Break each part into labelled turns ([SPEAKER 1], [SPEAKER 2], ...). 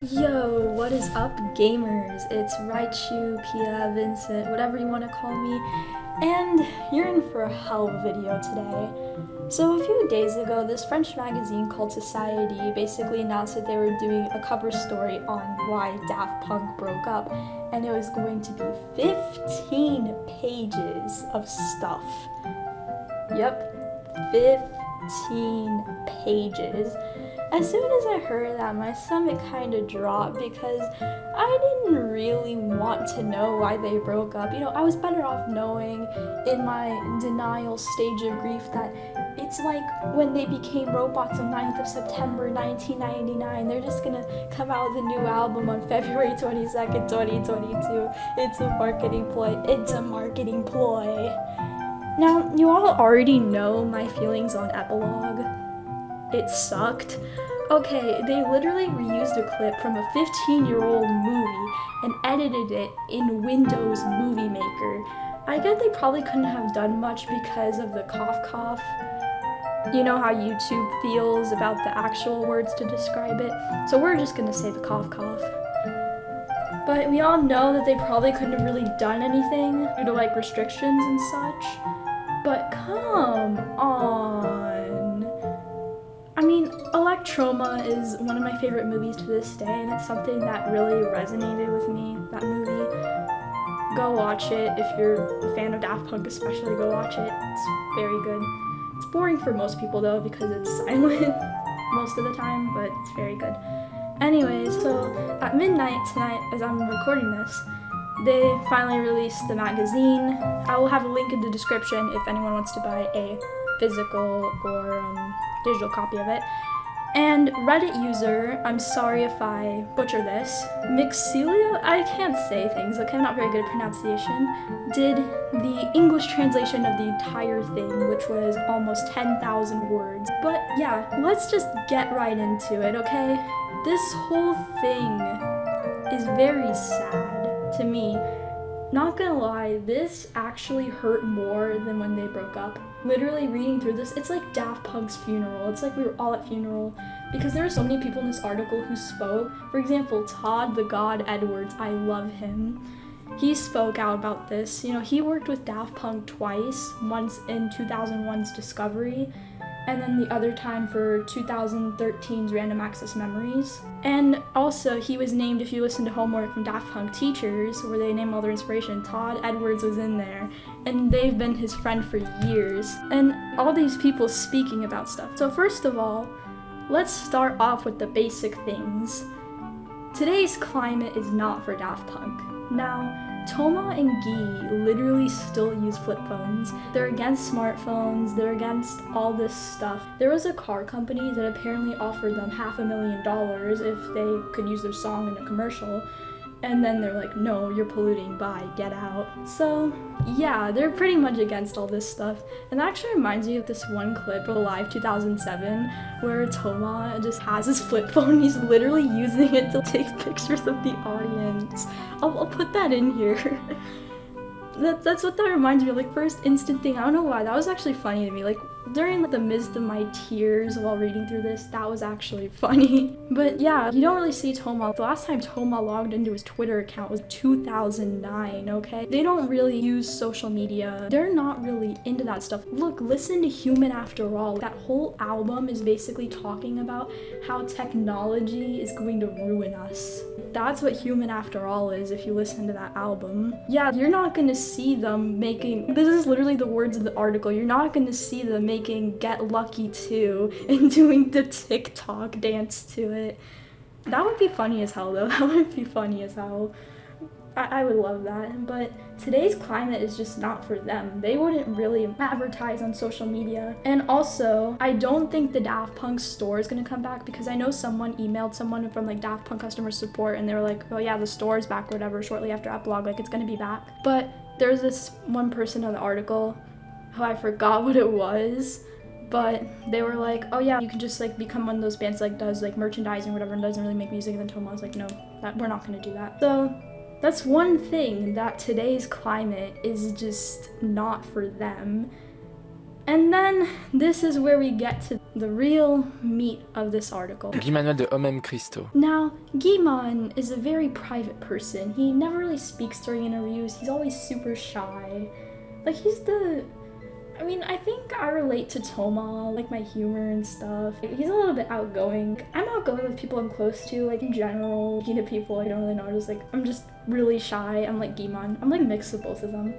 [SPEAKER 1] Yo, what is up, gamers? It's Raichu, Pia, Vincent, whatever you want to call me, and you're in for a hell of a video today. So a few days ago, this French magazine called Society basically announced that they were doing a cover story on why Daft Punk broke up, and it was going to be 15 pages of stuff. Yep, 15 pages. As soon as I heard that, my stomach kind of dropped because I didn't really want to know why they broke up. You know, I was better off knowing in my denial stage of grief that it's like when they became robots on 9th of September 1999. They're just gonna come out with a new album on February 22nd, 2022. It's a marketing ploy. It's a marketing ploy. Now, you all already know my feelings on Epilogue. It sucked. Okay, they literally reused a clip from a 15-year-old movie and edited it in Windows Movie Maker. I get they probably couldn't have done much because of the cough. You know how YouTube feels about the actual words to describe it, so we're just gonna say the cough. But we all know that they probably couldn't have really done anything due to like restrictions and such. But come on. I mean, Electroma is one of my favorite movies to this day, and it's something that really resonated with me, that movie. Go watch it. If you're a fan of Daft Punk especially, go watch it. It's very good. It's boring for most people though because it's silent most of the time, but it's very good. Anyways, so at midnight tonight, as I'm recording this, they finally released the magazine. I will have a link in the description if anyone wants to buy a physical or digital copy of it. And Reddit user, I'm sorry if I butcher this, Mixilia, I can't say things, okay, I'm not very good at pronunciation, did the English translation of the entire thing, which was almost 10,000 words. But yeah, let's just get right into it, okay? This whole thing is very sad to me. Not gonna lie, this actually hurt more than when they broke up. Literally reading through this, it's like Daft Punk's funeral. It's like we were all at funeral because there were so many people in this article who spoke. For example, Todd the God Edwards, I love him. He spoke out about this. You know, he worked with Daft Punk twice, once in 2001's Discovery, and then the other time for 2013's Random Access Memories. And also, he was named, if you listen to Homework from Daft Punk Teachers, where they name all their inspiration, Todd Edwards was in there, and they've been his friend for years. And all these people speaking about stuff. So first of all, let's start off with the basic things. Today's climate is not for Daft Punk. Now, Toma and Guy literally still use flip phones. They're against smartphones, they're against all this stuff. There was a car company that apparently offered them $500,000 if they could use their song in a commercial. And then they're like, no, you're polluting, bye, get out. So yeah, they're pretty much against all this stuff. And that actually reminds me of this one clip of Live 2007 where Toma just has his flip phone. He's literally using it to take pictures of the audience. I'll put that in here. That's what that reminds me of, like, first instant thing. I don't know why, that was actually funny to me. Like, during the midst of my tears while reading through this, that was actually funny. But yeah, you don't really see Toma. The last time Toma logged into his Twitter account was 2009, okay? They don't really use social media. They're not really into that stuff. Look, listen to Human After All. That whole album is basically talking about how technology is going to ruin us. That's what Human After All is if you listen to that album. Yeah, you're not gonna see them making, this is literally the words of the article, you're not gonna see them making Get Lucky 2 and doing the TikTok dance to it. That would be funny as hell though, that would be funny as hell. I would love that, but today's climate is just not for them. They wouldn't really advertise on social media. And also, I don't think the Daft Punk store is gonna come back because I know someone emailed someone from like Daft Punk customer support and they were like, oh yeah, the store is back or whatever, shortly after Epilogue, like it's gonna be back. But there's this one person in the article who I forgot what it was, but they were like, oh yeah, you can just like become one of those bands like does like merchandising or whatever and doesn't really make music. And then Toma was like, no, we're not gonna do that. So that's one thing, that today's climate is just not for them. And then this is where we get to the real meat of this article.
[SPEAKER 2] Guy Manuel de Homem Christo.
[SPEAKER 1] Now, Guy-man is a very private person. He never really speaks during interviews. He's always super shy. Like, I think I relate to Toma, like my humor and stuff. He's a little bit outgoing. I'm outgoing with people I'm close to, like in general. Speaking to people I don't really know, I'm just really shy. I'm like Guy-man. I'm like mixed with both of them.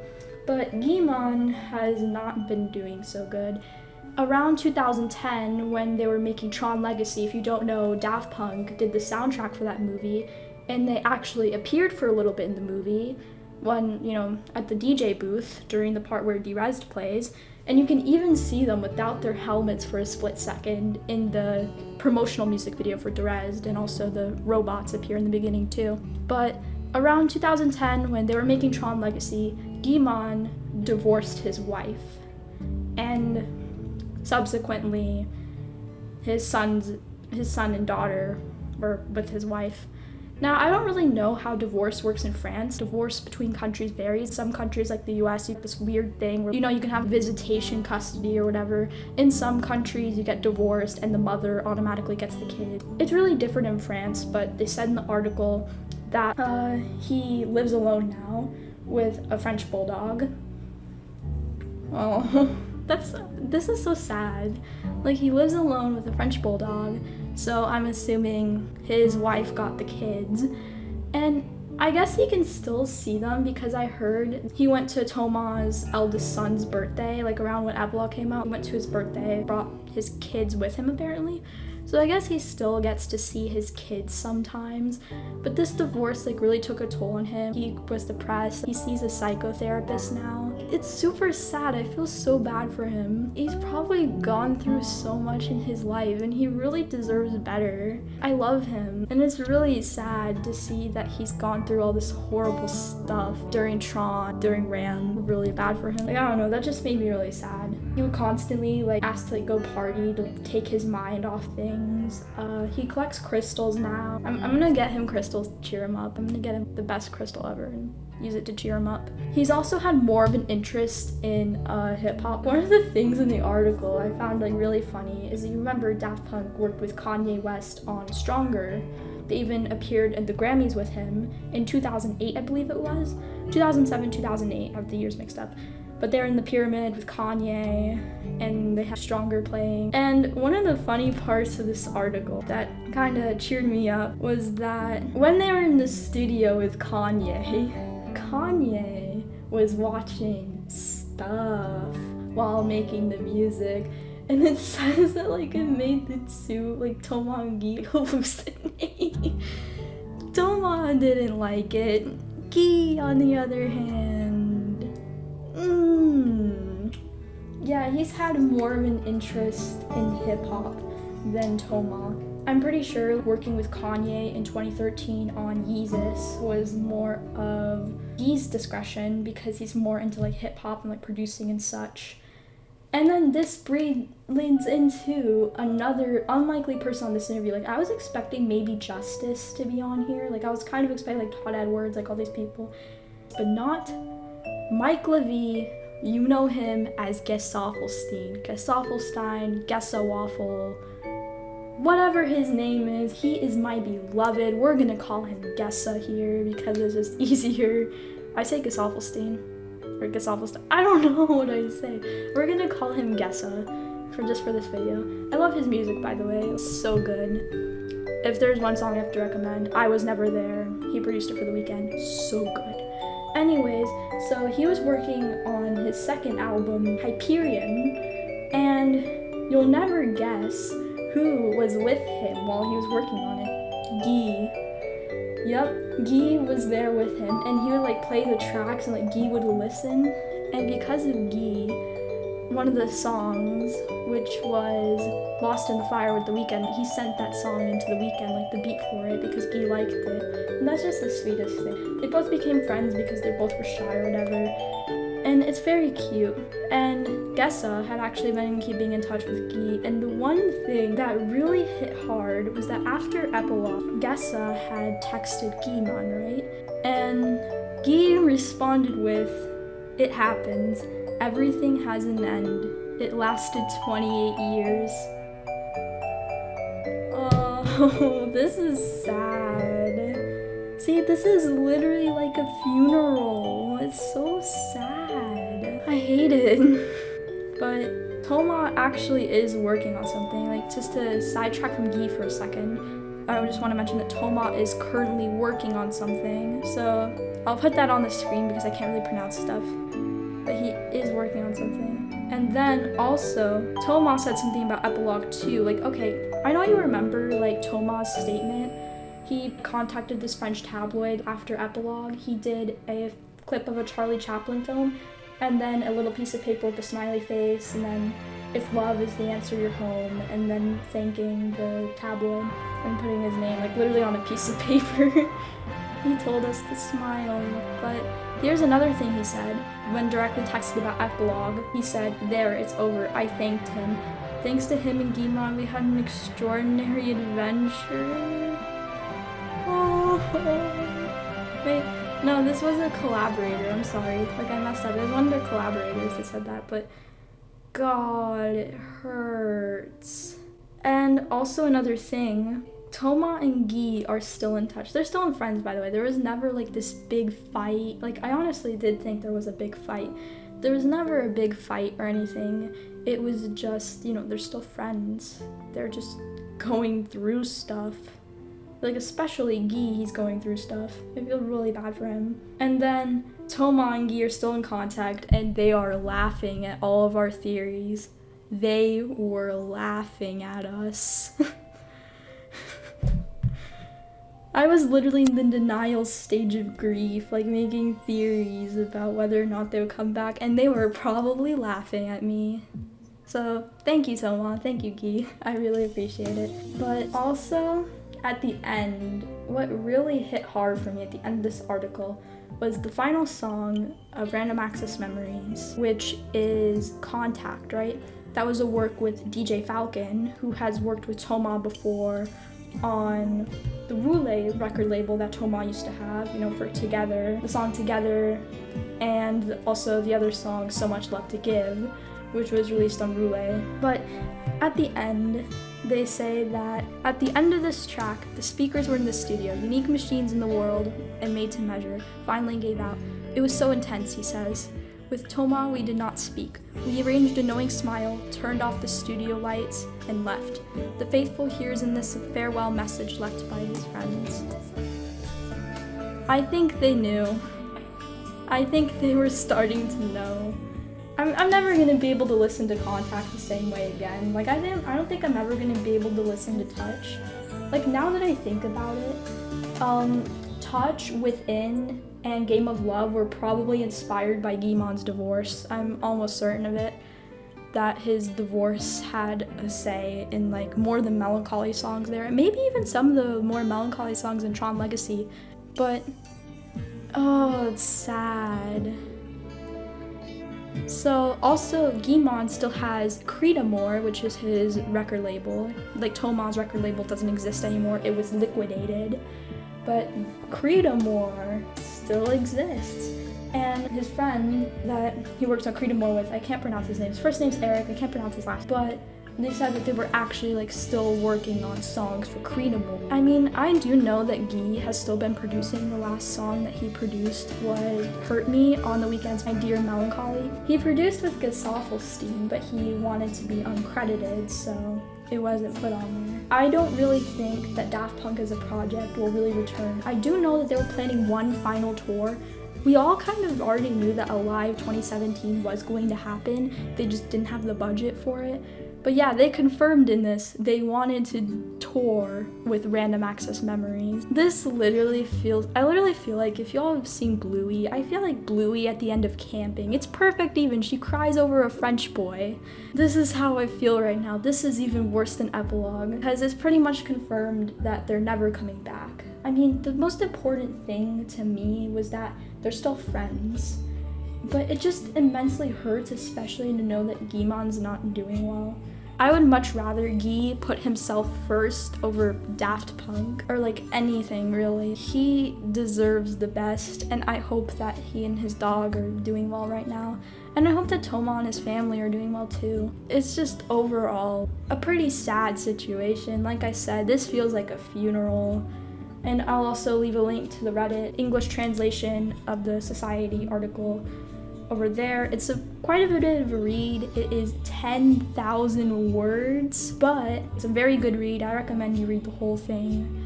[SPEAKER 1] But Guy-man has not been doing so good. Around 2010, when they were making Tron Legacy, if you don't know, Daft Punk did the soundtrack for that movie, and they actually appeared for a little bit in the movie, at the DJ booth during the part where Derez plays, and you can even see them without their helmets for a split second in the promotional music video for Derez, and also the robots appear in the beginning too. But around 2010, when they were making Tron Legacy, Guy-man divorced his wife, and subsequently his son and daughter were with his wife. Now, I don't really know how divorce works in France. Divorce between countries varies. Some countries, like the US, you get this weird thing where, you can have visitation custody or whatever. In some countries, you get divorced and the mother automatically gets the kid. It's really different in France, but they said in the article that he lives alone now with a French bulldog. Oh, this is so sad. Like, he lives alone with a French bulldog, so I'm assuming his wife got the kids. And I guess he can still see them because I heard he went to Toma's eldest son's birthday, like around when Epilogue came out. He went to his birthday, brought his kids with him apparently. So I guess he still gets to see his kids sometimes. But this divorce really took a toll on him. He was depressed. He sees a psychotherapist now. It's super sad. I feel so bad for him. He's probably gone through so much in his life and he really deserves better. I love him. And it's really sad to see that he's gone through all this horrible stuff during Tron, during Ram. Really bad for him. I don't know, that just made me really sad. He would constantly ask to go party to take his mind off things. He collects crystals now. I'm gonna get him crystals to cheer him up. I'm gonna get him the best crystal ever and use it to cheer him up. He's also had more of an interest in hip-hop. One of the things in the article I found really funny is that you remember Daft Punk worked with Kanye West on Stronger. They even appeared at the Grammys with him in 2008, I believe it was. 2007, 2008, I have the years mixed up. But they're in the pyramid with Kanye, and they have Stronger playing. And one of the funny parts of this article that kind of cheered me up was that when they were in the studio with Kanye was watching stuff while making the music. And it says that it made the two, Toma and Guy hallucinate. Toma didn't like it. Guy, on the other hand, yeah, he's had more of an interest in hip-hop than Toma. I'm pretty sure working with Kanye in 2013 on Yeezus was more of Guy's discretion because he's more into hip-hop and producing and such. And then this leads into another unlikely person on this interview. I was expecting maybe Justice to be on here. I was kind of expecting Todd Edwards, all these people. But not Mike Levy. You know him as Gesaffelstein, Gessa Waffle, whatever his name is. He is my beloved. We're gonna call him Gessa here because it's just easier. I say Gesaffelstein or Gesaffelstein. I don't know what I say. We're gonna call him Gessa for this video. I love his music, by the way. It's so good. If there's one song I have to recommend, I Was Never There. He produced it for The Weeknd. So good. Anyways, so he was working on his second album, Hyperion, and you'll never guess who was with him while he was working on it. Guy. Yep, Guy was there with him, and he would play the tracks and Guy would listen. And because of Guy, one of the songs, which was Lost in the Fire with The Weeknd, he sent that song into The Weeknd, the beat for it, because Guy liked it. And that's just the sweetest thing. They both became friends because they both were shy or whatever. And it's very cute. And Gessa had actually been keeping in touch with Guy. And the one thing that really hit hard was that after Epilogue, Gessa had texted Guy-man, right? And Guy responded with, "It happens. Everything has an end. It lasted 28 years. Oh, this is sad. See, this is literally like a funeral. It's so sad. I hate it. But Toma actually is working on something. Like, just to sidetrack from Guy for a second, I just want to mention that Toma is currently working on something. So I'll put that on the screen because I can't really pronounce stuff. But he is working on something. And then also, Toma said something about Epilogue 2. Like, okay, I know you remember, like, Toma's statement. He contacted this French tabloid after Epilogue. He did a clip of a Charlie Chaplin film, and then a little piece of paper with a smiley face, and then, if love is the answer, you're home, and then thanking the tabloid and putting his name, like, literally on a piece of paper. He told us to smile, but here's another thing he said. When directly texted about Epilogue, he said, "There, it's over. I thanked him. Thanks to him and Guimond, we had an extraordinary adventure." Oh. Wait, no, this was a collaborator. I'm sorry. Like, I messed up. It was one of their collaborators that said that, but God, it hurts. And also another thing, Toma and Guy are still in touch. They're still friends, by the way. There was never, like, this big fight. Like, I honestly did think there was a big fight. There was never a big fight or anything. It was just, you know, they're still friends. They're just going through stuff. Like, especially Guy, he's going through stuff. I feel really bad for him. And then Toma and Guy are still in contact, and they are laughing at all of our theories. They were laughing at us. I was literally in the denial stage of grief, like making theories about whether or not they would come back, and they were probably laughing at me. So, thank you, Toma. Thank you, Guy. I really appreciate it. But also, at the end, what really hit hard for me at the end of this article was the final song of Random Access Memories, which is Contact, right? That was a work with DJ Falcon, who has worked with Toma before on the Roulette record label that Toma used to have, you know, for Together, the song Together, and also the other song So Much Love to Give, which was released on Roulette. But at the end, they say that at the end of this track, the speakers were in the studio, unique machines in the world and made to measure, finally gave out. It was so intense, he says. With Toma, we did not speak. We arranged a knowing smile, turned off the studio lights, and left. The faithful hears in this a farewell message left by his friends. I think they knew. I think they were starting to know. I'm never gonna be able to listen to Contact the same way again. Like, I don't think I'm ever gonna be able to listen to Touch. Like, now that I think about it, Touch, Within, and Game of Love were probably inspired by Guimond's divorce. I'm almost certain of it, that his divorce had a say in, like, more of the melancholy songs there, and maybe even some of the more melancholy songs in Tron Legacy. But, oh, it's sad. So, also, Guimond still has Creedamore, which is his record label. Like, Toma's record label doesn't exist anymore. It was liquidated. But Creedamore still exists. And his friend that he works on Creedamore with, I can't pronounce his name. His first name's Eric, I can't pronounce his last. But they said that they were actually, like, still working on songs for Creedamore. I mean, I do know that Guy has still been producing. The last song that he produced was Hurt Me on the Weekend's My Dear Melancholy. He produced with Gesaffelstein, but he wanted to be uncredited, so it wasn't put on there. I don't really think that Daft Punk as a project will really return. I do know that they were planning one final tour. We all kind of already knew that Alive 2017 was going to happen. They just didn't have the budget for it. But yeah, they confirmed in this they wanted to tour with Random Access Memories. This literally feels, I literally feel like if y'all have seen Bluey, I feel like Bluey at the end of Camping. It's perfect even, she cries over a French boy. This is how I feel right now. This is even worse than Epilogue, because it's pretty much confirmed that they're never coming back. I mean, the most important thing to me was that they're still friends. But it just immensely hurts, especially to know that Guimond's not doing well. I would much rather Guy put himself first over Daft Punk or like anything really. He deserves the best, and I hope that he and his dog are doing well right now. And I hope that Toma and his family are doing well too. It's just overall a pretty sad situation. Like I said, this feels like a funeral. And I'll also leave a link to the Reddit English translation of the Society article over there. It's quite a bit of a read. It is 10,000 words, but it's a very good read. I recommend you read the whole thing.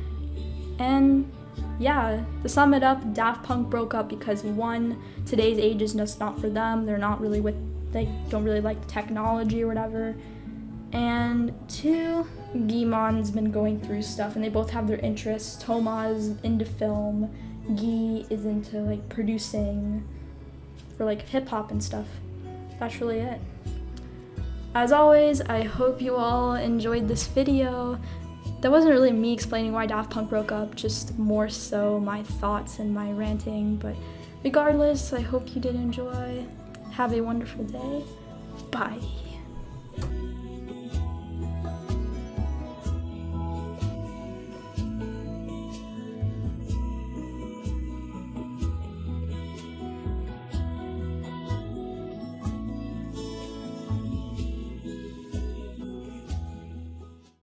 [SPEAKER 1] And yeah, to sum it up, Daft Punk broke up because 1, today's age is just not for them. They're not really they don't really like the technology or whatever. And 2, Guimon's been going through stuff and they both have their interests. Toma's into film, Guy is into like producing for like hip hop and stuff. That's really it. As always, I hope you all enjoyed this video. That wasn't really me explaining why Daft Punk broke up, just more so my thoughts and my ranting. But regardless, I hope you did enjoy. Have a wonderful day. Bye.